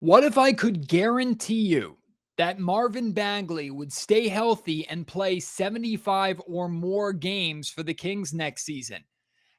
What if I could guarantee you that Marvin Bagley would stay healthy and play 75 or more games for the Kings next season?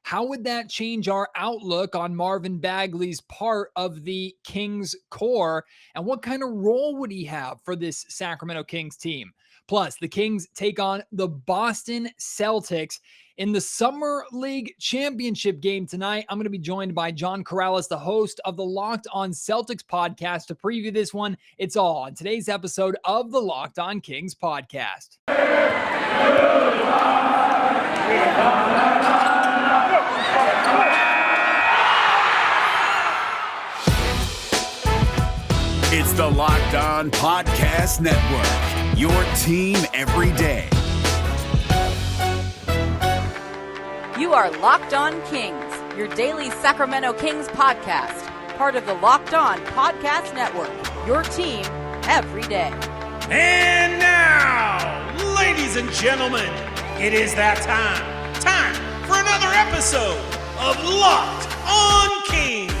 How would that change our outlook on Marvin Bagley's part of the Kings core? And what kind of role would he have for this Sacramento Kings team? Plus, the Kings take on the Boston Celtics in the Summer League Championship game tonight. I'm going to be joined by John Karalis, the host of the Locked On Celtics podcast, to preview this one. It's all on today's episode of the Locked On Kings podcast. It's the Locked On Podcast Network, your team every day. You are Locked On Kings, your daily Sacramento Kings podcast, part of the Locked On Podcast Network, your team every day. And now, ladies and gentlemen, it is that time for another episode of Locked On Kings.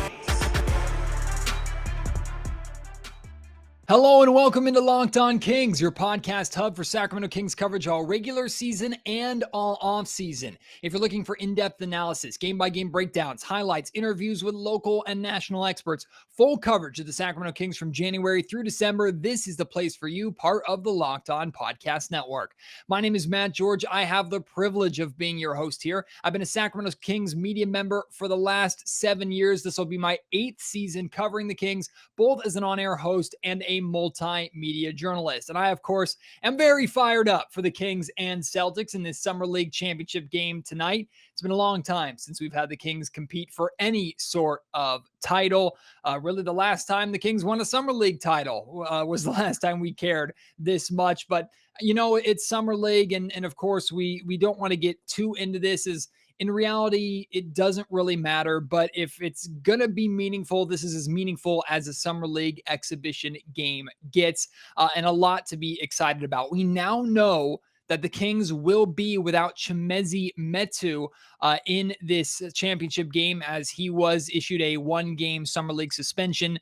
Hello and welcome into Locked On Kings, your podcast hub for Sacramento Kings coverage all regular season and all off season. If you're looking for in-depth analysis, game-by-game breakdowns, highlights, interviews with local and national experts, full coverage of the Sacramento Kings from January through December, this is the place for you, part of the Locked On Podcast Network. My name is Matt George. I have the privilege of being your host here. I've been a Sacramento Kings media member for the last 7 years. This will be my 8th season covering the Kings, both as an on-air host and a multimedia journalist. And I, of course, am very fired up for the Kings and Celtics in this Summer League Championship game tonight. It's been a long time since we've had the Kings compete for any sort of title. Really, the last time the Kings won a Summer League title was the last time we cared this much. But, you know, it's Summer League. And of course, we don't want to get too into this as in reality, it doesn't really matter, but if it's going to be meaningful, this is as meaningful as a Summer League exhibition game gets, and a lot to be excited about. We now know that the Kings will be without Chimezie Metu in this championship game, as he was issued a one-game Summer League suspension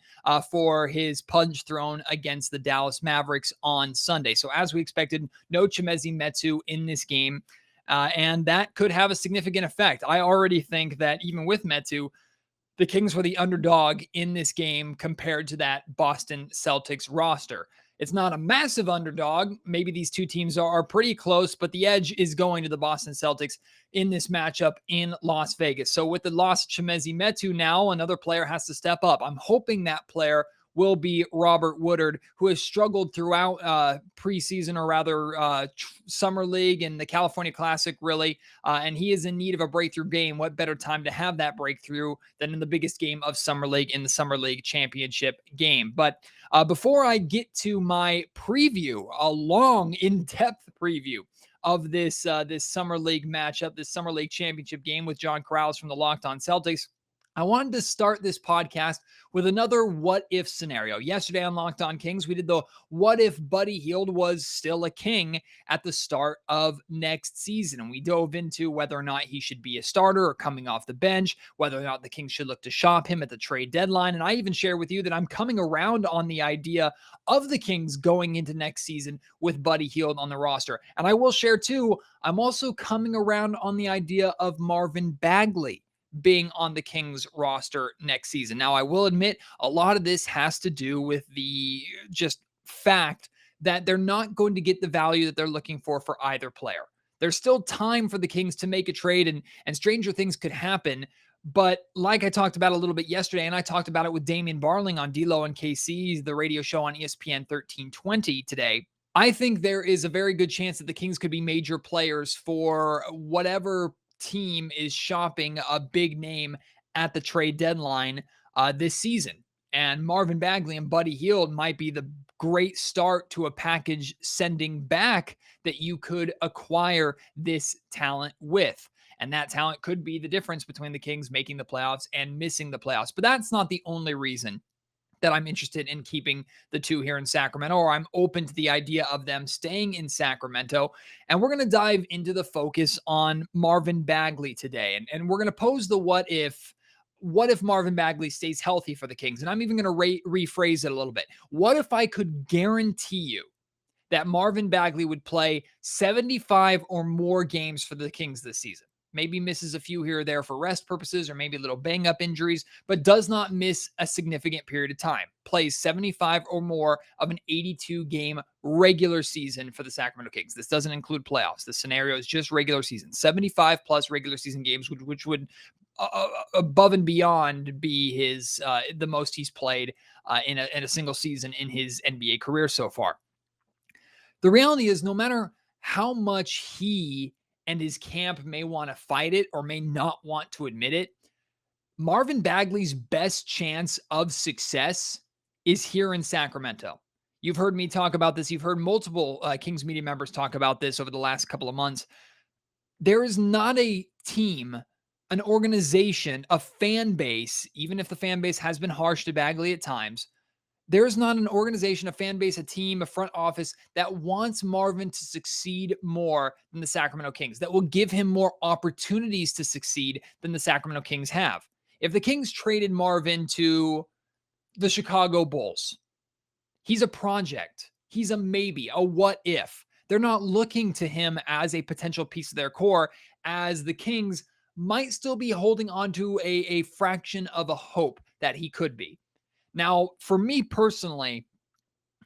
for his punch thrown against the Dallas Mavericks on Sunday. So as we expected, no Chimezie Metu in this game. And that could have a significant effect. I already think that even with Metu, the Kings were the underdog in this game compared to that Boston Celtics roster. It's not a massive underdog. Maybe these two teams are pretty close, but the edge is going to the Boston Celtics in this matchup in Las Vegas. So with the loss of Chimezie Metu now, another player has to step up. I'm hoping that player will be Robert Woodard, who has struggled throughout preseason, or rather Summer League and the California Classic, really. And he is in need of a breakthrough game. What better time to have that breakthrough than in the biggest game of Summer League, in the Summer League Championship game? But before I get to my preview, a long, in-depth preview of this Summer League matchup, this Summer League Championship game with John Karalis from the Locked On Celtics, I wanted to start this podcast with another what-if scenario. Yesterday on Locked On Kings, we did the what if Buddy Hield was still a King at the start of next season. And we dove into whether or not he should be a starter or coming off the bench, whether or not the Kings should look to shop him at the trade deadline. And I even share with you that I'm coming around on the idea of the Kings going into next season with Buddy Hield on the roster. And I will share too, I'm also coming around on the idea of Marvin Bagley being on the Kings roster next season. Now, I will admit a lot of this has to do with the just fact that they're not going to get the value that they're looking for either player. There's still time for the Kings to make a trade, and stranger things could happen. But like I talked about a little bit yesterday, and I talked about it with Damian Barling on D-Lo and KC, the radio show on ESPN 1320 today, I think there is a very good chance that the Kings could be major players for whatever team is shopping a big name at the trade deadline this season. And Marvin Bagley and Buddy Hield might be the great start to a package sending back that you could acquire this talent with. And that talent could be the difference between the Kings making the playoffs and missing the playoffs. But that's not the only reason that I'm interested in keeping the two here in Sacramento, or I'm open to the idea of them staying in Sacramento. And we're going to dive into the focus on Marvin Bagley today. And we're going to pose the what if what if Marvin Bagley stays healthy for the Kings? And I'm even going to rephrase it a little bit. What if I could guarantee you that Marvin Bagley would play 75 or more games for the Kings this season? Maybe misses a few here or there for rest purposes, or maybe little bang-up injuries, but does not miss a significant period of time. Plays 75 or more of an 82-game regular season for the Sacramento Kings. This doesn't include playoffs. The scenario is just regular season. 75-plus regular season games, which would above and beyond be his the most he's played in a single season in his NBA career so far. The reality is, no matter how much he and his camp may want to fight it or may not want to admit it, Marvin Bagley's best chance of success is here in Sacramento. You've heard me talk about this. You've heard multiple Kings media members talk about this over the last couple of months. There is not a team, an organization, a fan base, even if the fan base has been harsh to Bagley at times, there is not an organization, a fan base, a team, a front office that wants Marvin to succeed more than the Sacramento Kings, that will give him more opportunities to succeed than the Sacramento Kings have. If the Kings traded Marvin to the Chicago Bulls, he's a project. He's a maybe, a what if. They're not looking to him as a potential piece of their core, as the Kings might still be holding on to a fraction of a hope that he could be. Now, for me personally,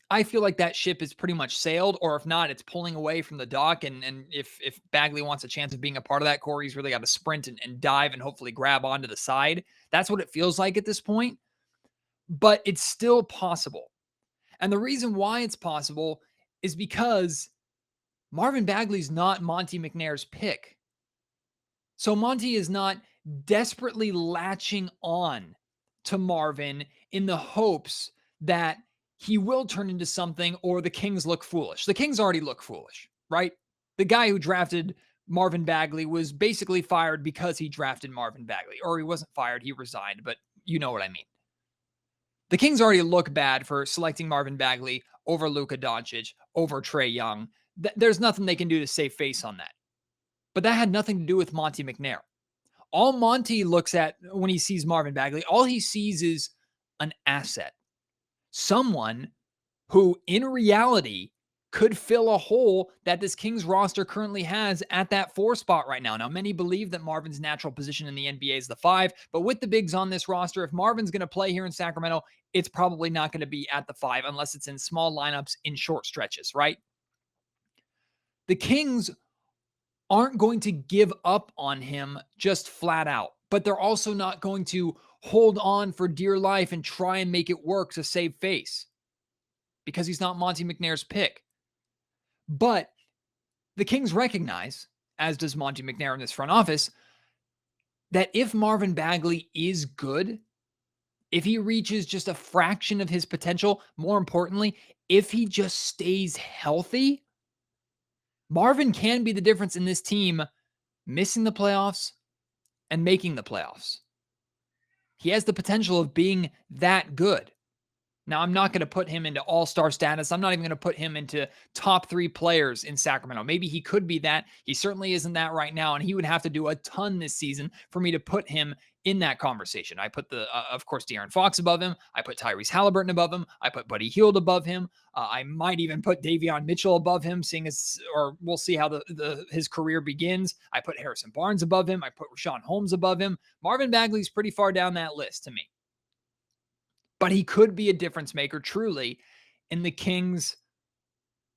I feel like that ship is pretty much sailed, or if not, it's pulling away from the dock. And if Bagley wants a chance of being a part of that core, he's really got to sprint and dive and hopefully grab onto the side. That's what it feels like at this point. But it's still possible. And the reason why it's possible is because Marvin Bagley's not Monte McNair's pick. So Monte is not desperately latching on to Marvin in the hopes that he will turn into something or the Kings look foolish. The Kings already look foolish, right? The guy who drafted Marvin Bagley was basically fired because he drafted Marvin Bagley. Or he wasn't fired, he resigned, but you know what I mean. The Kings already look bad for selecting Marvin Bagley over Luka Doncic, over Trae Young. There's nothing they can do to save face on that. But that had nothing to do with Monte McNair. All Monty looks at when he sees Marvin Bagley, all he sees is an asset. Someone who, in reality, could fill a hole that this Kings roster currently has at that 4 spot right now. Now, many believe that Marvin's natural position in the NBA is the 5, but with the bigs on this roster, if Marvin's going to play here in Sacramento, it's probably not going to be at the 5 unless it's in small lineups in short stretches, right? The Kings aren't going to give up on him just flat out, but they're also not going to hold on for dear life and try and make it work to save face because he's not Monte McNair's pick. But the Kings recognize, as does Monte McNair in this front office, that if Marvin Bagley is good, if he reaches just a fraction of his potential, more importantly, if he just stays healthy, Marvin can be the difference in this team missing the playoffs and making the playoffs. He has the potential of being that good. Now, I'm not going to put him into all-star status. I'm not even going to put him into top 3 players in Sacramento. Maybe he could be that. He certainly isn't that right now, and he would have to do a ton this season for me to put him in that conversation. I put of course, De'Aaron Fox above him. I put Tyrese Halliburton above him. I put Buddy Hield above him. I might even put Davion Mitchell above him, or we'll see how his career begins. I put Harrison Barnes above him. I put Rashawn Holmes above him. Marvin Bagley's pretty far down that list to me. But he could be a difference maker, truly, in the Kings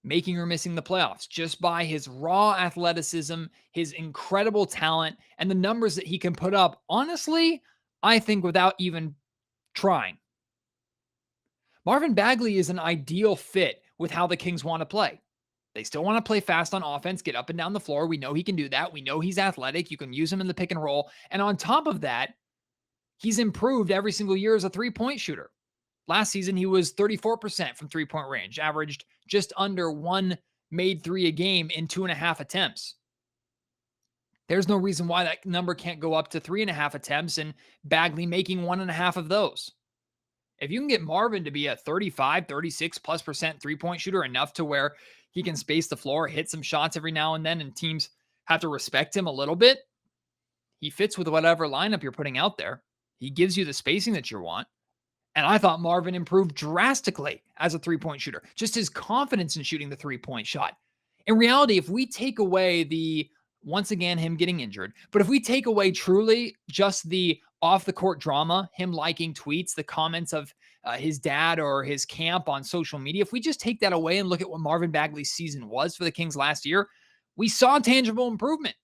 making or missing the playoffs just by his raw athleticism, his incredible talent, and the numbers that he can put up, honestly, I think without even trying. Marvin Bagley is an ideal fit with how the Kings want to play. They still want to play fast on offense, get up and down the floor. We know he can do that. We know he's athletic. You can use him in the pick and roll. And on top of that, he's improved every single year as a three-point shooter. Last season, he was 34% from three-point range, averaged just under 1 made 3 a game in 2.5 attempts. There's no reason why that number can't go up to 3.5 attempts and Bagley making 1.5 of those. If you can get Marvin to be a 35, 36+% three-point shooter, enough to where he can space the floor, hit some shots every now and then, and teams have to respect him a little bit, he fits with whatever lineup you're putting out there. He gives you the spacing that you want. And I thought Marvin improved drastically as a three-point shooter. Just his confidence in shooting the three-point shot. In reality, if we take away once again, him getting injured, but if we take away truly just the off-the-court drama, him liking tweets, the comments of his dad or his camp on social media, if we just take that away and look at what Marvin Bagley's season was for the Kings last year, we saw tangible improvement.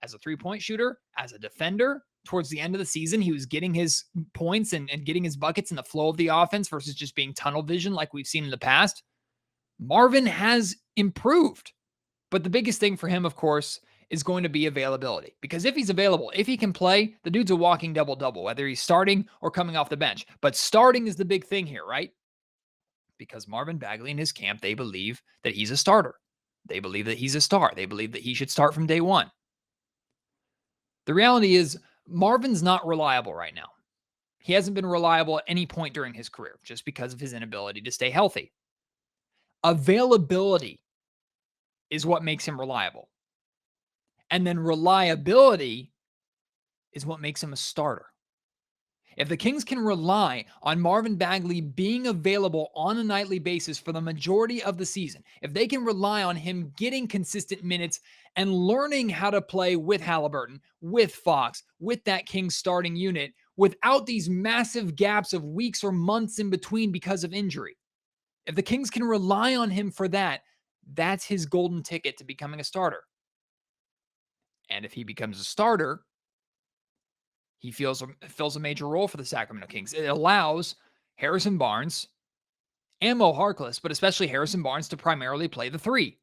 As a three-point shooter, as a defender, towards the end of the season, he was getting his points and getting his buckets in the flow of the offense versus just being tunnel vision like we've seen in the past. Marvin has improved. But the biggest thing for him, of course, is going to be availability. Because if he's available, if he can play, the dude's a walking double-double, whether he's starting or coming off the bench. But starting is the big thing here, right? Because Marvin Bagley and his camp, they believe that he's a starter. They believe that he's a star. They believe that he should start from day one. The reality is, Marvin's not reliable right now. He hasn't been reliable at any point during his career just because of his inability to stay healthy. Availability is what makes him reliable. And then reliability is what makes him a starter. If the Kings can rely on Marvin Bagley being available on a nightly basis for the majority of the season, if they can rely on him getting consistent minutes and learning how to play with Halliburton, with Fox, with that Kings starting unit, without these massive gaps of weeks or months in between because of injury, if the Kings can rely on him for that, that's his golden ticket to becoming a starter. And if he becomes a starter, he fills a major role for the Sacramento Kings. It allows Harrison Barnes and Mo Harkless, but especially Harrison Barnes, to primarily play the three.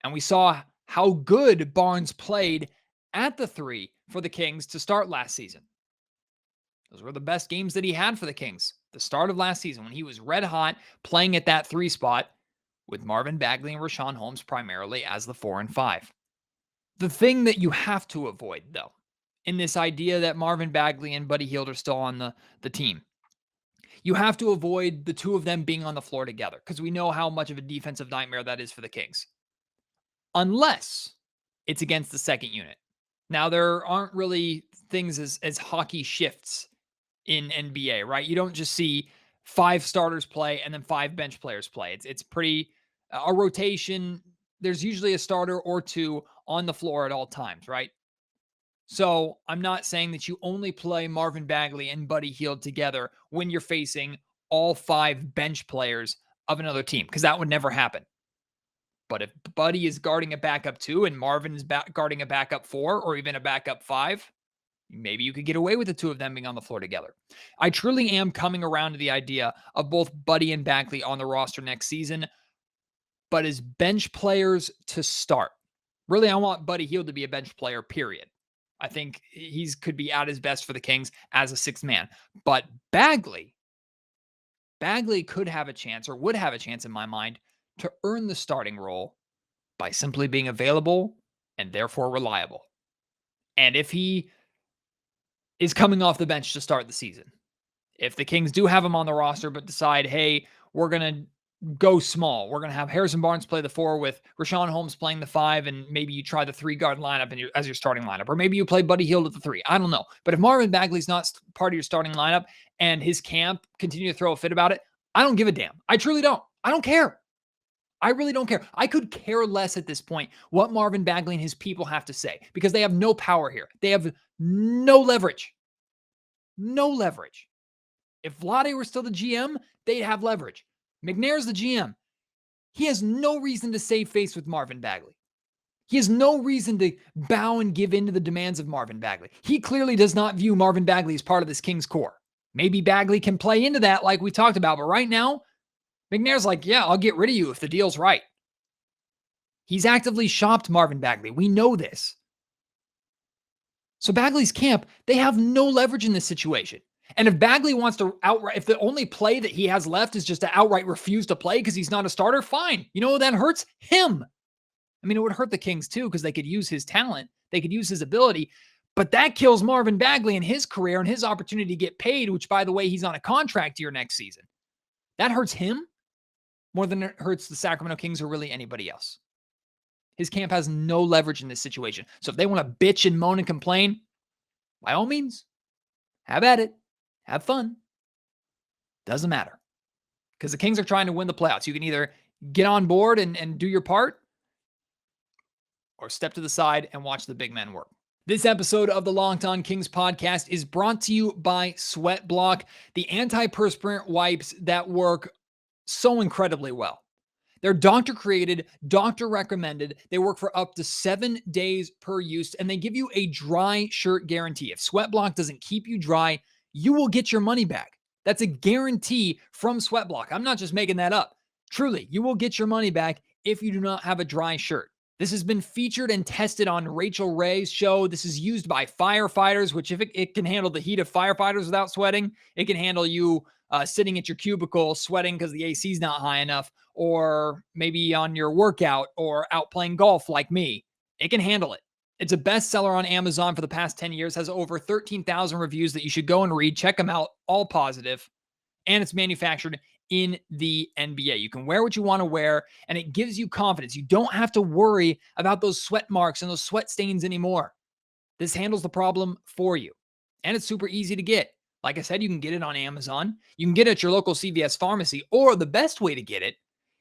And we saw how good Barnes played at the three for the Kings to start last season. Those were the best games that he had for the Kings. The start of last season when he was red hot playing at that three spot with Marvin Bagley and Richaun Holmes primarily as the 4 and 5. The thing that you have to avoid, though, in this idea that Marvin Bagley and Buddy Hield are still on the team, you have to avoid the two of them being on the floor together because we know how much of a defensive nightmare that is for the Kings. Unless it's against the second unit. Now, there aren't really things as hockey shifts in NBA, right? You don't just see 5 starters play and then 5 bench players play. It's pretty a rotation. There's usually a starter or 2 on the floor at all times, right? So I'm not saying that you only play Marvin Bagley and Buddy Hield together when you're facing all 5 bench players of another team, because that would never happen. But if Buddy is guarding a backup 2 and Marvin is guarding a backup 4 or even a backup 5, maybe you could get away with the two of them being on the floor together. I truly am coming around to the idea of both Buddy and Bagley on the roster next season, but as bench players to start. Really, I want Buddy Hield to be a bench player, period. I think he could be at his best for the Kings as a 6th man. But Bagley could have a chance, or would have a chance in my mind, to earn the starting role by simply being available and therefore reliable. And if he is coming off the bench to start the season, if the Kings do have him on the roster but decide, hey, we're going to go small, we're going to have Harrison Barnes play the 4 with Richaun Holmes playing the 5, and maybe you try the 3-guard lineup as your starting lineup, or maybe you play Buddy Hield at the 3. I don't know. But if Marvin Bagley's not part of your starting lineup and his camp continue to throw a fit about it, I don't give a damn. I truly don't. I don't care. I really don't care. I could care less at this point what Marvin Bagley and his people have to say, because they have no power here. They have no leverage. No leverage. If Vlade were still the GM, they'd have leverage. McNair's the GM. He has no reason to save face with Marvin Bagley. He has no reason to bow and give in to the demands of Marvin Bagley. He clearly does not view Marvin Bagley as part of this Kings core. Maybe Bagley can play into that like we talked about, but right now, McNair's like, yeah, I'll get rid of you if the deal's right. He's actively shopped Marvin Bagley. We know this. So Bagley's camp, they have no leverage in this situation. And if Bagley wants to if the only play that he has left is just to outright refuse to play because he's not a starter, fine. You know what that hurts? Him. I mean, it would hurt the Kings too because they could use his talent. They could use his ability. But that kills Marvin Bagley and his career and his opportunity to get paid, which, by the way, he's on a contract year next season. That hurts him more than it hurts the Sacramento Kings or really anybody else. His camp has no leverage in this situation. So if they want to bitch and moan and complain, by all means. Have at it. Have fun. Doesn't matter. Because the Kings are trying to win the playoffs. You can either get on board and do your part, or step to the side and watch the big men work. This episode of the Locked On Kings podcast is brought to you by Sweat Block, the antiperspirant wipes that work so incredibly well. They're doctor created, doctor recommended. They work for up to 7 days per use, and they give you a dry shirt guarantee. If Sweat Block doesn't keep you dry, you will get your money back. That's a guarantee from Sweat Block. I'm not just making that up. Truly, you will get your money back if you do not have a dry shirt. This has been featured and tested on Rachel Ray's show. This is used by firefighters, which if it can handle the heat of firefighters without sweating, it can handle you sitting at your cubicle sweating because the AC is not high enough, or maybe on your workout or out playing golf like me. It can handle it. It's a bestseller on Amazon for the past 10 years, has over 13,000 reviews that you should go and read. Check them out, all positive. And it's manufactured in the NBA. You can wear what you want to wear, and it gives you confidence. You don't have to worry about those sweat marks and those sweat stains anymore. This handles the problem for you, and it's super easy to get. Like I said, you can get it on Amazon. You can get it at your local CVS pharmacy, or the best way to get it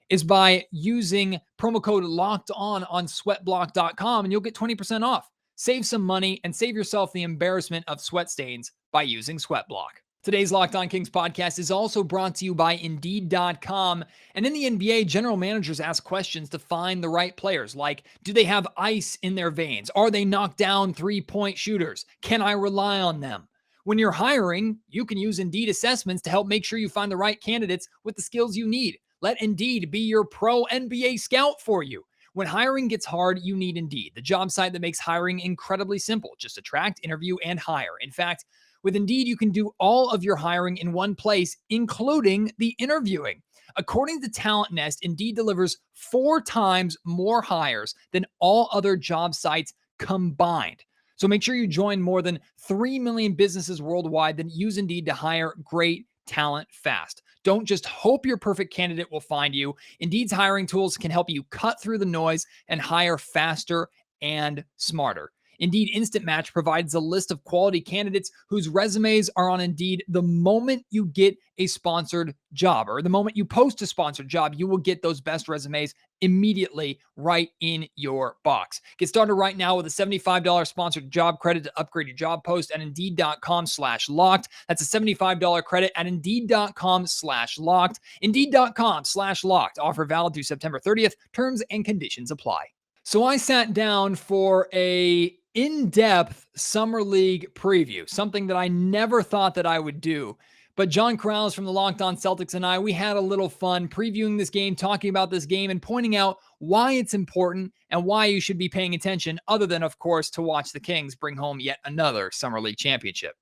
is by using promo code LOCKEDON on sweatblock.com, and you'll get 20% off. Save some money and save yourself the embarrassment of sweat stains by using Sweatblock. Today's Locked On Kings podcast is also brought to you by Indeed.com. And in the NBA, general managers ask questions to find the right players, like, do they have ice in their veins? Are they knocked down three-point shooters? Can I rely on them? When you're hiring, you can use Indeed assessments to help make sure you find the right candidates with the skills you need. Let Indeed be your pro NBA scout for you. When hiring gets hard, you need Indeed, the job site that makes hiring incredibly simple. Just attract, interview, and hire. In fact, with Indeed, you can do all of your hiring in one place, including the interviewing. According to Talent Nest, Indeed delivers 4 times more hires than all other job sites combined. So make sure you join more than 3 million businesses worldwide that use Indeed to hire great talent fast. Don't just hope your perfect candidate will find you. Indeed's hiring tools can help you cut through the noise and hire faster and smarter. Indeed Instant Match provides a list of quality candidates whose resumes are on Indeed the moment you get a sponsored job, or the moment you post a sponsored job, you will get those best resumes immediately right in your box. Get started right now with a $75 sponsored job credit to upgrade your job post at Indeed.com/locked. That's a $75 credit at Indeed.com/locked. Indeed.com/locked. Offer valid through September 30th. Terms and conditions apply. So I sat down for a in-depth Summer League preview, something that I never thought that I would do. But John Karalis from the Locked On Celtics and I, we had a little fun previewing this game, talking about this game, and pointing out why it's important and why you should be paying attention, other than, of course, to watch the Kings bring home yet another Summer League championship.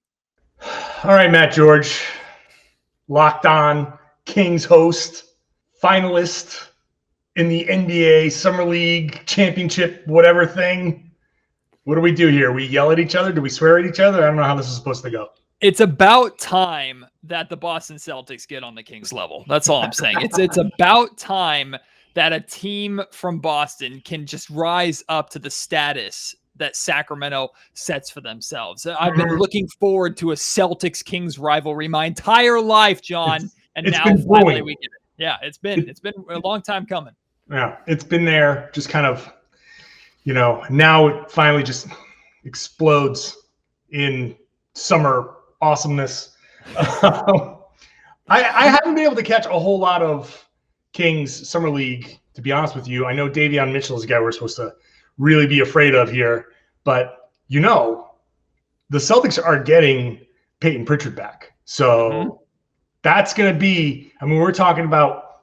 All right, Matt George, Locked On Kings host, finalist in the NBA Summer League Championship, whatever thing. What do we do here? We yell at each other? Do we swear at each other? I don't know how this is supposed to go. It's about time that the Boston Celtics get on the Kings level. That's all I'm saying. It's about time that a team from Boston can just rise up to the status that Sacramento sets for themselves. I've been looking forward to a Celtics-Kings rivalry my entire life, John, and now finally we get it. Yeah, it's been a long time coming. Yeah, it's been there, just kind of, now it finally just explodes in summer awesomeness. I haven't been able to catch a whole lot of Kings Summer League, to be honest with you. I know Davion Mitchell is a guy we're supposed to really be afraid of here, but the Celtics are getting Peyton Pritchard back. So that's going to be, we're talking about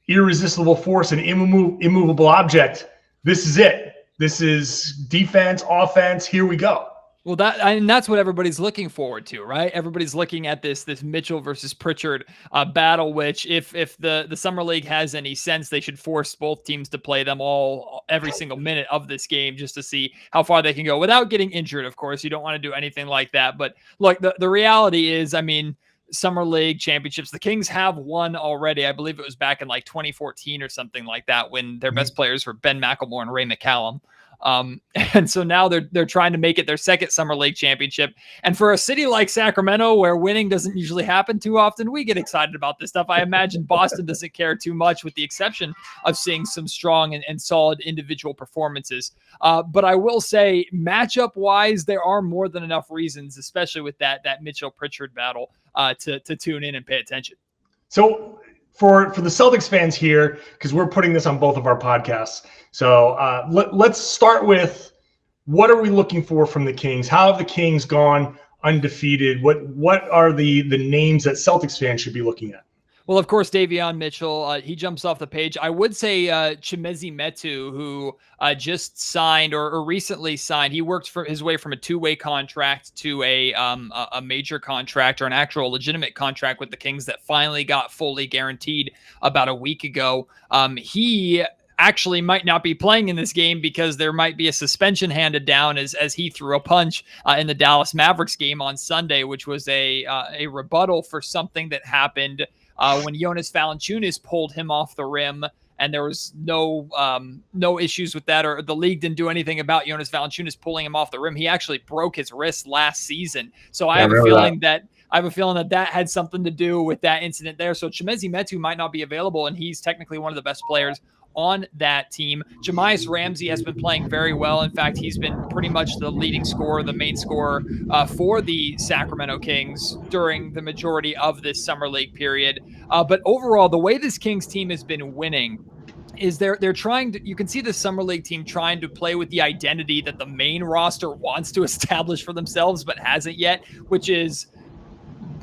irresistible force and immovable object. This is it. This is defense, offense. Here we go. Well, that's what everybody's looking forward to, right? Everybody's looking at this Mitchell versus Pritchard battle, which if the Summer League has any sense, they should force both teams to play them every single minute of this game just to see how far they can go without getting injured. Of course, you don't want to do anything like that. But look, the reality is, Summer League championships, the Kings have won already. I believe it was back in like 2014 or something like that when their best players were Ben McLemore and Ray McCallum. And so now they're trying to make it their second Summer League championship. And for a city like Sacramento, where winning doesn't usually happen too often, we get excited about this stuff. I imagine Boston doesn't care too much, with the exception of seeing some strong and solid individual performances. But I will say, matchup-wise, there are more than enough reasons, especially with that Mitchell-Pritchard battle, to tune in and pay attention. So for the Celtics fans here, because we're putting this on both of our podcasts, so let's start with, what are we looking for from the Kings? How have the Kings gone undefeated? What are the names that Celtics fans should be looking at? Well, of course, Davion Mitchell, he jumps off the page. I would say Chimezie Metu, who just signed or recently signed. He worked for his way from a two-way contract to a major contract, or an actual legitimate contract with the Kings that finally got fully guaranteed about a week ago. He actually might not be playing in this game because there might be a suspension handed down as he threw a punch in the Dallas Mavericks game on Sunday, which was a rebuttal for something that happened when Jonas Valanciunas pulled him off the rim, and there was no issues with that, or the league didn't do anything about Jonas Valanciunas pulling him off the rim. He actually broke his wrist last season. So I have a feeling that had something to do with that incident there. So Chimezie Metu might not be available, and he's technically one of the best players on that team. Jahmi'us Ramsey has been playing very well. In fact, he's been pretty much the leading scorer, the main scorer for the Sacramento Kings during the majority of this summer league period. But overall, the way this Kings team has been winning is they're trying to, you can see the summer league team trying to play with the identity that the main roster wants to establish for themselves, but hasn't yet, which is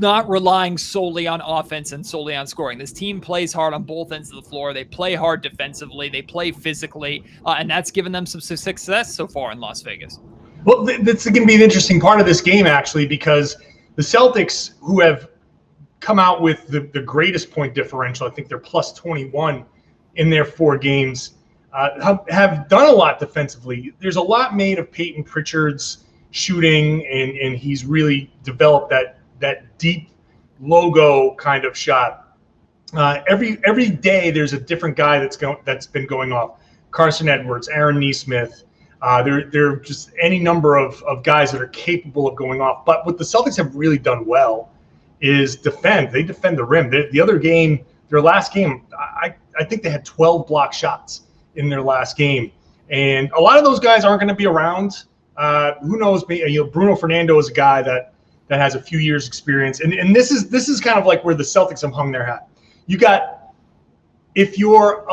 not relying solely on offense and solely on scoring. This team plays hard on both ends of the floor. They play hard defensively. They play physically, and that's given them some success so far in Las Vegas. Well, that's going to be an interesting part of this game, actually, because the Celtics, who have come out with the greatest point differential, I think they're plus 21 in their 4 games, have done a lot defensively. There's a lot made of Peyton Pritchard's shooting, and he's really developed that deep logo kind of shot. Every day there's a different guy that's been going off. Carson Edwards, Aaron Nesmith. There are just any number of guys that are capable of going off. But what the Celtics have really done well is defend. They defend the rim. The other game, their last game, I think they had 12 block shots in their last game. And a lot of those guys aren't going to be around. Who knows? Bruno Fernando is a guy that has a few years experience. And this is kind of like where the Celtics have hung their hat. You got, if you're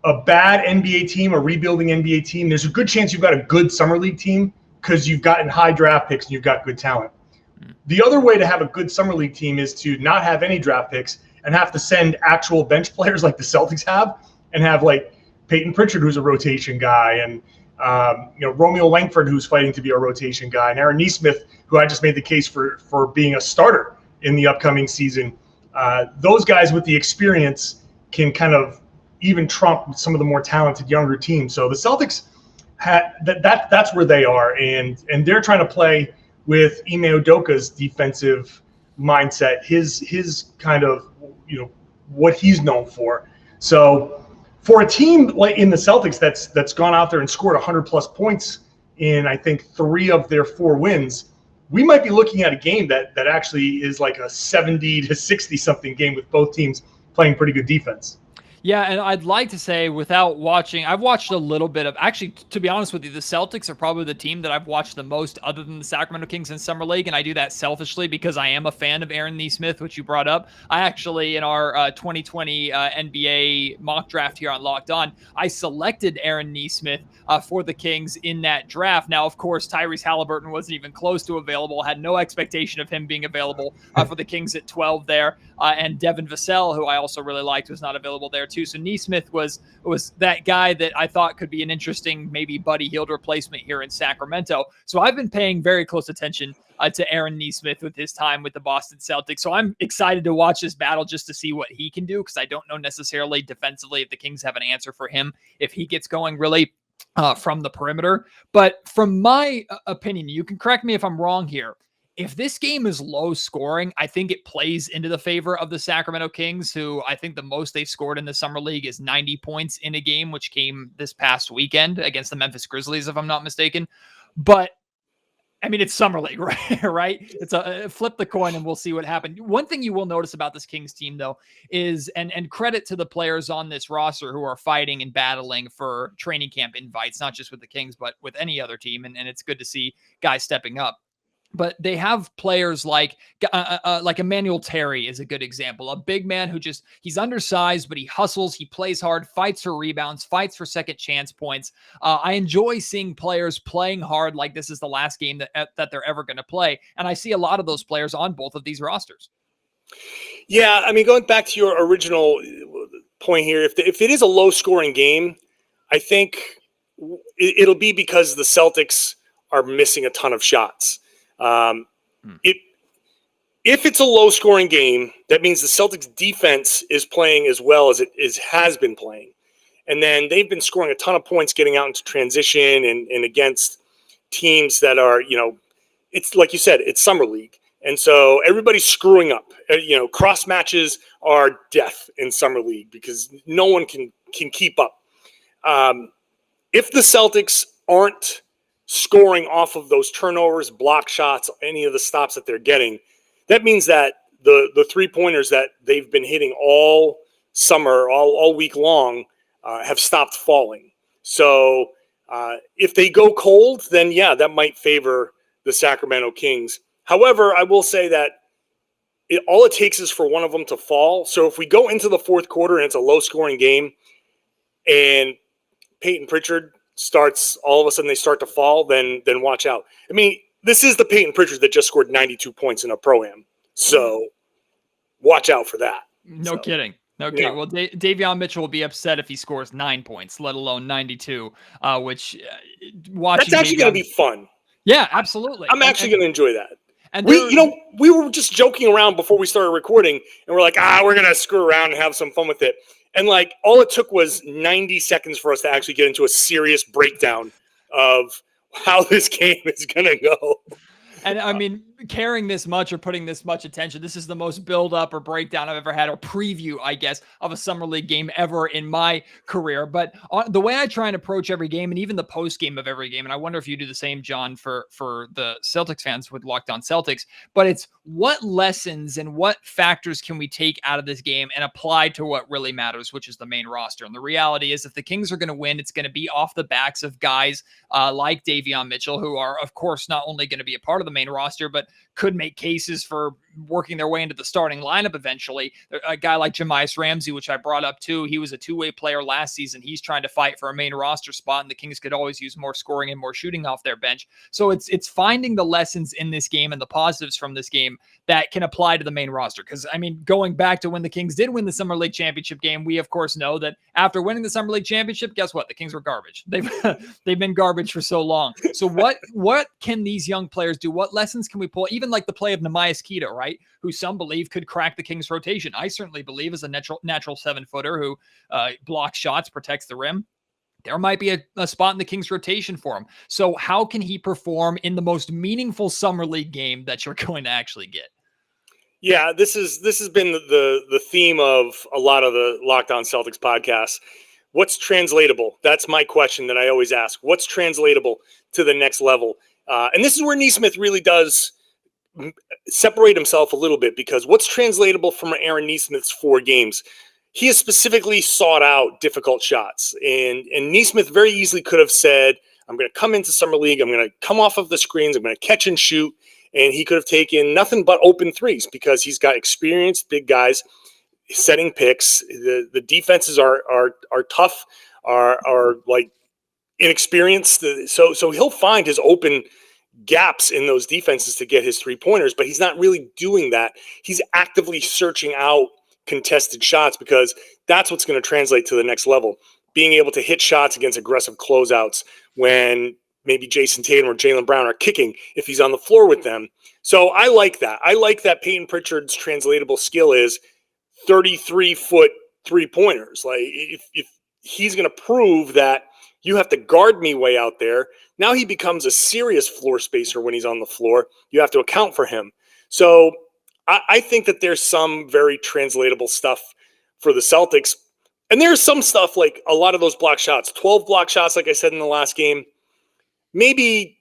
a bad NBA team, a rebuilding NBA team, there's a good chance you've got a good summer league team because you've gotten high draft picks and you've got good talent. The other way to have a good summer league team is to not have any draft picks and have to send actual bench players like the Celtics have, and have like Peyton Pritchard, who's a rotation guy, and Romeo Langford, who's fighting to be a rotation guy, and Aaron Nesmith, who I just made the case for being a starter in the upcoming season. Those guys with the experience can kind of even trump some of the more talented younger teams. So the Celtics, that's where they are, and they're trying to play with Ime Udoka's defensive mindset, his kind of what he's known for. So for a team like in the Celtics that's gone out there and scored 100+ points in, I think, 3 of their 4 wins, we might be looking at a game that actually is like a 70 to 60 something game with both teams playing pretty good defense. Yeah, and I'd like to say, without watching, I've watched a little bit of, actually, to be honest with you, the Celtics are probably the team that I've watched the most other than the Sacramento Kings in Summer League, and I do that selfishly because I am a fan of Aaron Nesmith, which you brought up. I actually, in our 2020 NBA mock draft here on Locked On, I selected Aaron Nesmith for the Kings in that draft. Now, of course, Tyrese Halliburton wasn't even close to available, had no expectation of him being available for the Kings at 12 there, and Devin Vassell, who I also really liked, was not available there too. So Nesmith was that guy that I thought could be an interesting, maybe Buddy Hield replacement here in Sacramento. So I've been paying very close attention to Aaron Nesmith with his time with the Boston Celtics. So I'm excited to watch this battle just to see what he can do, because I don't know necessarily defensively if the Kings have an answer for him if he gets going really from the perimeter. But from my opinion, you can correct me if I'm wrong here, if this game is low scoring, I think it plays into the favor of the Sacramento Kings, who I think the most they've scored in the Summer League is 90 points in a game, which came this past weekend against the Memphis Grizzlies, if I'm not mistaken. But I mean, it's Summer League, right? Right? It's a flip the coin and we'll see what happens. One thing you will notice about this Kings team, though, is, and credit to the players on this roster who are fighting and battling for training camp invites, not just with the Kings, but with any other team. And it's good to see guys stepping up. But they have players like Emmanuel Terry is a good example. A big man who he's undersized, but he hustles, he plays hard, fights for rebounds, fights for second chance points. I enjoy seeing players playing hard like this is the last game that they're ever going to play. And I see a lot of those players on both of these rosters. Yeah, I mean, going back to your original point here, if it is a low-scoring game, I think it'll be because the Celtics are missing a ton of shots. If it's a low scoring game, that means the Celtics defense is playing as well as it has been playing. And then they've been scoring a ton of points getting out into transition and against teams that are, it's like you said, it's Summer League. And so everybody's screwing up. Cross matches are death in Summer League because no one can keep up. If the Celtics aren't scoring off of those turnovers, block shots, any of the stops that they're getting, that means that the 3-pointers that they've been hitting all summer, all week long, have stopped falling. So if they go cold, then yeah, that might favor the Sacramento Kings. However, I will say that all it takes is for one of them to fall. So if we go into the fourth quarter and it's a low-scoring game and Peyton Pritchard starts, all of a sudden they start to fall, then watch out. I mean, this is the Peyton Pritchard that just scored 92 points in a Pro-Am. So watch out for that. No kidding. Okay, yeah. Well, Davion Mitchell will be upset if he scores 9 points, let alone 92, which watching that's actually going to be fun. Yeah, absolutely. I'm actually going to enjoy that. And we were just joking around before we started recording, and we're like, we're going to screw around and have some fun with it. And like all it took was 90 seconds for us to actually get into a serious breakdown of how this game is going to go. And I mean, caring this much or putting this much attention, this is the most build up or breakdown I've ever had, or preview, I guess, of a Summer League game ever in my career. But the way I try and approach every game, and even the post game of every game, and I wonder if you do the same, John, for the Celtics fans with Locked On Celtics, but it's what lessons and what factors can we take out of this game and apply to what really matters, which is the main roster. And the reality is, if the Kings are going to win, it's going to be off the backs of guys like Davion Mitchell, who are, of course, not only going to be a part of the main roster, but could make cases for working their way into the starting lineup eventually. A guy like Jamias Ramsey, which I brought up too, he was a two-way player last season. He's trying to fight for a main roster spot, and the Kings could always use more scoring and more shooting off their bench. So it's finding the lessons in this game and the positives from this game that can apply to the main roster. Because, I mean, going back to when the Kings did win the Summer League Championship game, we, of course, know that after winning the Summer League Championship, guess what? The Kings were garbage. They've been garbage for so long. So what can these young players do? What lessons can we pull? Even like the play of Nehemias Queta, right? Who some believe could crack the Kings rotation. I certainly believe as a natural 7-footer who blocks shots, protects the rim. There might be a spot in the Kings rotation for him. So how can he perform in the most meaningful Summer League game that you're going to actually get? Yeah, this has been the theme of a lot of the Locked On Celtics podcasts. What's translatable? That's my question that I always ask. What's translatable to the next level? And this is where Nesmith really does separate himself a little bit, because what's translatable from Aaron Nesmith's 4 games? He has specifically sought out difficult shots. And Nesmith very easily could have said, I'm going to come into Summer League, I'm going to come off of the screens, I'm going to catch and shoot. And he could have taken nothing but open threes because he's got experienced big guys setting picks. The defenses are tough, are like inexperienced. So he'll find his open gaps in those defenses to get his 3-pointers, but he's not really doing that. He's actively searching out contested shots, because that's what's going to translate to the next level. Being able to hit shots against aggressive closeouts when maybe Jason Tatum or Jaylen Brown are kicking if he's on the floor with them. So I like that. I like that Peyton Pritchard's translatable skill is 33-foot 3-pointers. Like if he's going to prove that You have to guard me way out there. Now he becomes a serious floor spacer when he's on the floor. You have to account for him. So I think that there's some very translatable stuff for the Celtics. And there's some stuff like a lot of those block shots, 12 block shots, like I said in the last game, maybe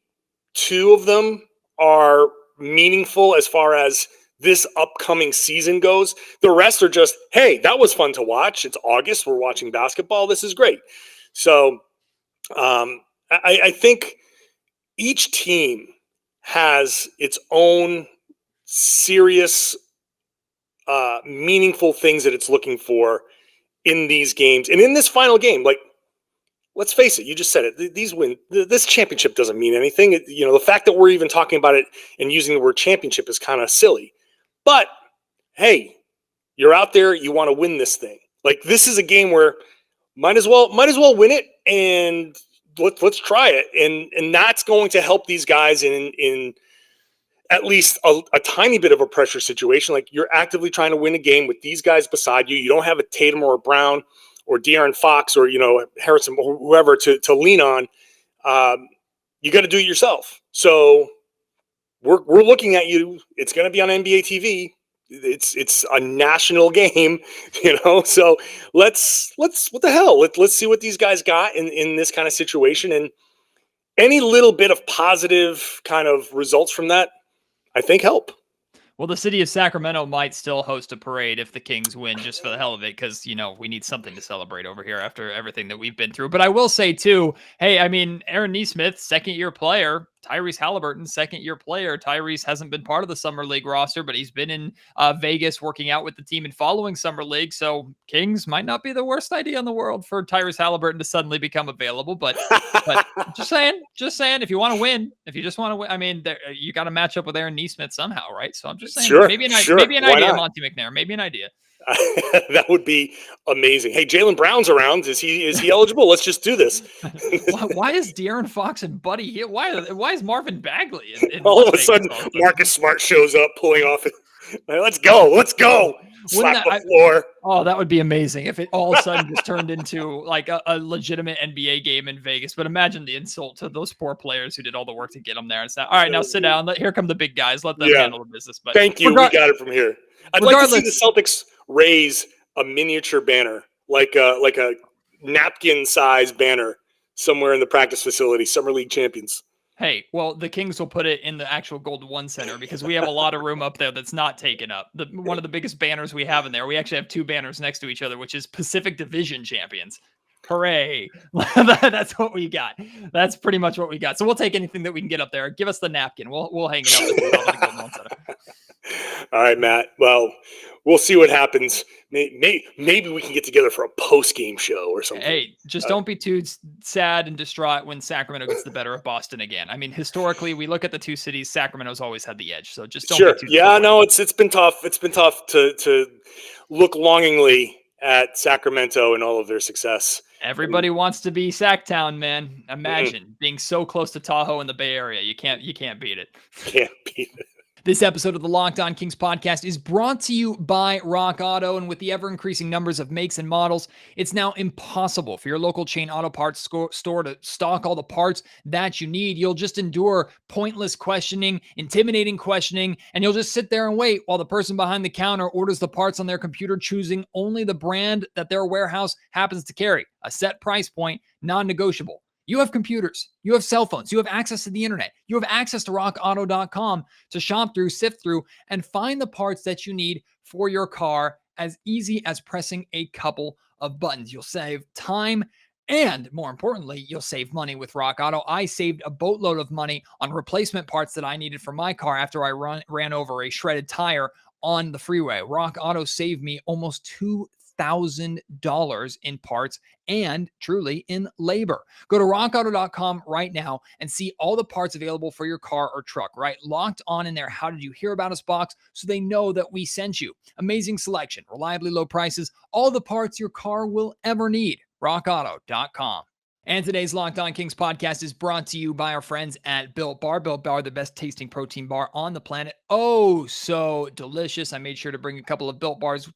2 of them are meaningful as far as this upcoming season goes. The rest are just, hey, that was fun to watch. It's August. We're watching basketball. This is great. So I think each team has its own serious, meaningful things that it's looking for in these games. And in this final game, like, let's face it, you just said it, this championship doesn't mean anything. The fact that we're even talking about it and using the word championship is kind of silly. But, hey, you're out there, you want to win this thing. Like, this is a game where might as well win it, and let's try it. And that's going to help these guys in at least a tiny bit of a pressure situation. Like, you're actively trying to win a game with these guys beside you. You don't have a Tatum or a Brown or De'Aaron Fox or, Harrison or whoever to lean on. You got to do it yourself. So we're looking at you. It's going to be on NBA TV. It's a national game, so let's what the hell? Let's see what these guys got in this kind of situation. And any little bit of positive kind of results from that, I think, help. Well, the city of Sacramento might still host a parade if the Kings win, just for the hell of it, because, we need something to celebrate over here after everything that we've been through. But I will say, too, hey, Aaron Nesmith, second-year player, Tyrese Halliburton, second-year player. Tyrese hasn't been part of the Summer League roster, but he's been in Vegas working out with the team and following Summer League. So Kings might not be the worst idea in the world for Tyrese Halliburton to suddenly become available. But just saying, if you want to win, if you just want to win, you got to match up with Aaron Nesmith somehow, right? So I'm just saying, sure, maybe an Why idea, not? Monty McNair, maybe an idea. That would be amazing. Hey, Jaylen Brown's around. Is he eligible? Let's just do this. Why is De'Aaron Fox and Buddy here? Why is Marvin Bagley? All of a sudden, Marcus Smart shows up, pulling off. Let's go. Slap the floor. Oh, that would be amazing if it all of a sudden just turned into like a legitimate NBA game in Vegas. But imagine the insult to those poor players who did all the work to get them there. It's not, all right, now sit down. Here come the big guys. Let them handle the business. But thank you. We got it from here. I'd like to see the Celtics raise a miniature banner, like a napkin-sized banner somewhere in the practice facility. Summer League champions. Hey, well, the Kings will put it in the actual Golden One Center because we have a lot of room up there that's not taken up. One of the biggest banners we have in there, we actually have 2 banners next to each other, which is Pacific Division champions. Hooray. That's what we got. That's pretty much what we got. So we'll take anything that we can get up there. Give us the napkin. We'll hang it up at the Golden One Center. All right, Matt. Well, we'll see what happens. Maybe we can get together for a post-game show or something. Hey, just don't be too sad and distraught when Sacramento gets the better of Boston again. Historically, we look at the 2 cities. Sacramento's always had the edge. So just don't be too disappointed. No, it's been tough. It's been tough to look longingly at Sacramento and all of their success. Everybody wants to be Sacktown, man. Imagine being so close to Tahoe in the Bay Area. You can't beat it. Can't beat it. This episode of the Locked On Kings podcast is brought to you by Rock Auto, and with the ever-increasing numbers of makes and models, it's now impossible for your local chain auto parts store to stock all the parts that you need. You'll just endure pointless questioning, intimidating questioning, and you'll just sit there and wait while the person behind the counter orders the parts on their computer, choosing only the brand that their warehouse happens to carry. A set price point, non-negotiable. You have computers, you have cell phones, you have access to the internet, you have access to rockauto.com to shop through, sift through, and find the parts that you need for your car as easy as pressing a couple of buttons. You'll save time and, more importantly, you'll save money with Rock Auto. I saved a boatload of money on replacement parts that I needed for my car after I ran over a shredded tire on the freeway. Rock Auto saved me almost $2,000 in parts and truly in labor. Go to rockauto.com right now and see all the parts available for your car or truck, right? Locked On in there. How did you hear about us box? So they know that we sent you. Amazing selection, reliably low prices, all the parts your car will ever need. rockauto.com. And today's Locked On Kings podcast is brought to you by our friends at Built Bar. Built Bar, the best tasting protein bar on the planet. Oh, so delicious. I made sure to bring a couple of Built Bars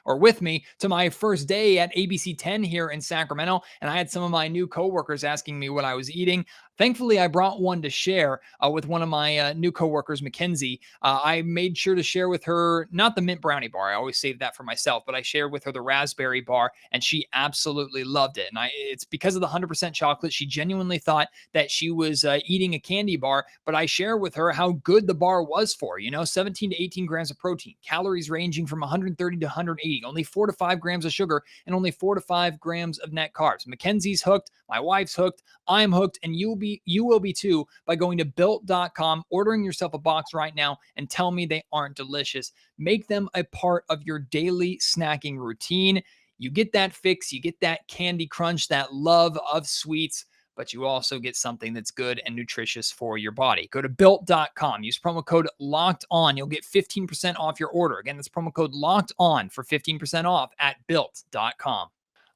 with me to my first day at ABC 10 here in Sacramento. And I had some of my new coworkers asking me what I was eating. Thankfully, I brought one to share with one of my new coworkers, Mackenzie. I made sure to share with her, not the mint brownie bar. I always save that for myself, but I shared with her the raspberry bar, and she absolutely loved it. And it's because of the 100% chocolate. She genuinely thought that she was eating a candy bar, but I share with her how good the bar was for, 17 to 18 grams of protein, calories ranging from 130 to 180, only 4 to 5 grams of sugar, and only 4 to 5 grams of net carbs. Mackenzie's hooked, my wife's hooked, I'm hooked, and you will be too by going to built.com, ordering yourself a box right now, and tell me they aren't delicious. Make them a part of your daily snacking routine. You get that fix, you get that candy crunch, that love of sweets, but you also get something that's good and nutritious for your body. Go to built.com, use promo code locked on. You'll get 15% off your order. Again, that's promo code locked on for 15% off at built.com.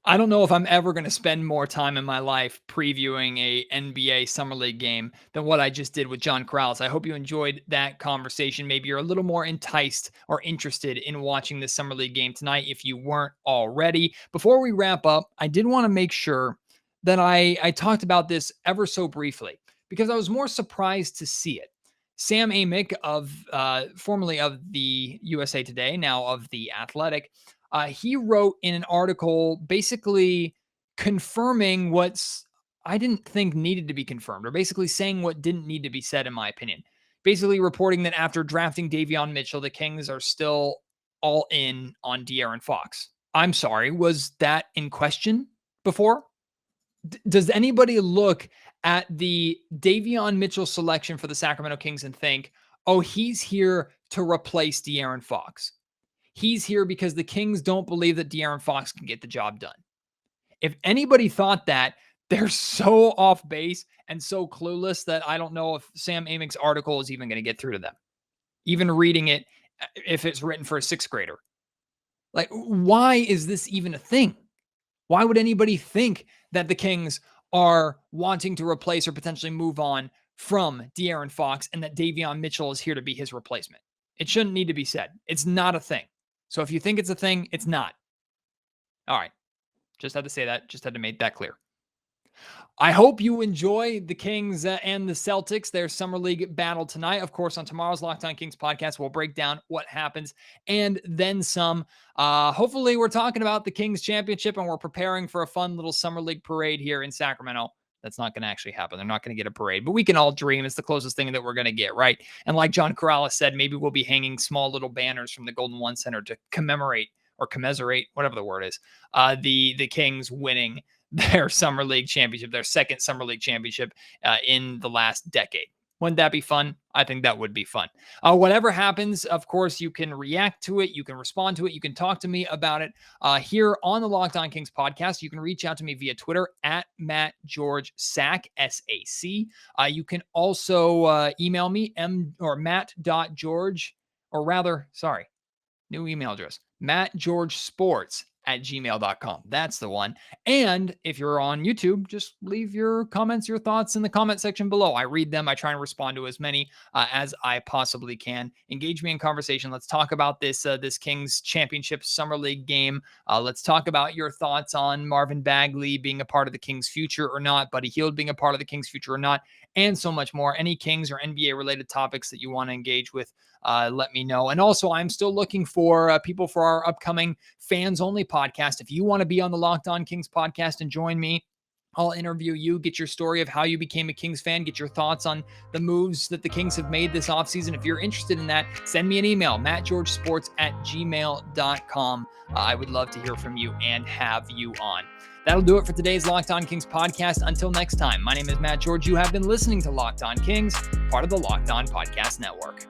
I don't know if I'm ever going to spend more time in my life previewing a NBA Summer League game than what I just did with John Karalis. I hope you enjoyed that conversation. Maybe you're a little more enticed or interested in watching the Summer League game tonight if you weren't already. Before we wrap up, I did want to make sure that I talked about this ever so briefly because I was more surprised to see it. Sam Amick, formerly of the USA Today, now of The Athletic, he wrote in an article basically confirming what's I didn't think needed to be confirmed, or basically saying what didn't need to be said, in my opinion. Basically reporting that after drafting Davion Mitchell, the Kings are still all in on De'Aaron Fox. I'm sorry, was that in question before? Does anybody look at the Davion Mitchell selection for the Sacramento Kings and think, oh, he's here to replace De'Aaron Fox? He's here because the Kings don't believe that De'Aaron Fox can get the job done. If anybody thought that, they're so off base and so clueless that I don't know if Sam Amick's article is even going to get through to them. Even reading it, if it's written for a sixth grader. Like, why is this even a thing? Why would anybody think that the Kings are wanting to replace or potentially move on from De'Aaron Fox and that Davion Mitchell is here to be his replacement? It shouldn't need to be said. It's not a thing. So if you think it's a thing, it's not. All right. Just had to say that. Just had to make that clear. I hope you enjoy the Kings and the Celtics, their Summer League battle tonight. Of course, on tomorrow's Locked On Kings podcast, we'll break down what happens and then some. Hopefully, we're talking about the Kings championship and we're preparing for a fun little Summer League parade here in Sacramento. That's not going to actually happen. They're not going to get a parade, but we can all dream. It's the closest thing that we're going to get, right? And like John Karalis said, maybe we'll be hanging small little banners from the Golden One Center to commemorate or commiserate, whatever the word is, the Kings winning their Summer League championship, their second Summer League championship in the last decade. Wouldn't that be fun? I think that would be fun. Whatever happens, of course, you can react to it. You can respond to it. You can talk to me about it here on the Locked On Kings podcast. You can reach out to me via Twitter at MattGeorgeSac, S-A-C. You can also email me, matt.george, or rather, sorry, new email address, mattgeorgesports@gmail.com. That's the one. And if you're on YouTube, just leave your comments, your thoughts in the comment section below. I read them. I try and respond to as many as I possibly can. Engage me in conversation. Let's talk about this Kings Championship Summer League game. Let's talk about your thoughts on Marvin Bagley being a part of the Kings' future or not, Buddy Hield being a part of the Kings' future or not, and so much more. Any Kings or NBA related topics that you want to engage with, let me know. And also, I'm still looking for people for our upcoming fans only podcast. If you want to be on the Locked On Kings podcast and join me, I'll interview you, get your story of how you became a Kings fan, get your thoughts on the moves that the Kings have made this offseason. If you're interested in that, send me an email, mattgeorgesports@gmail.com. I would love to hear from you and have you on. That'll do it for today's Locked On Kings podcast. Until next time, my name is Matt George. You have been listening to Locked On Kings, part of the Locked On Podcast Network.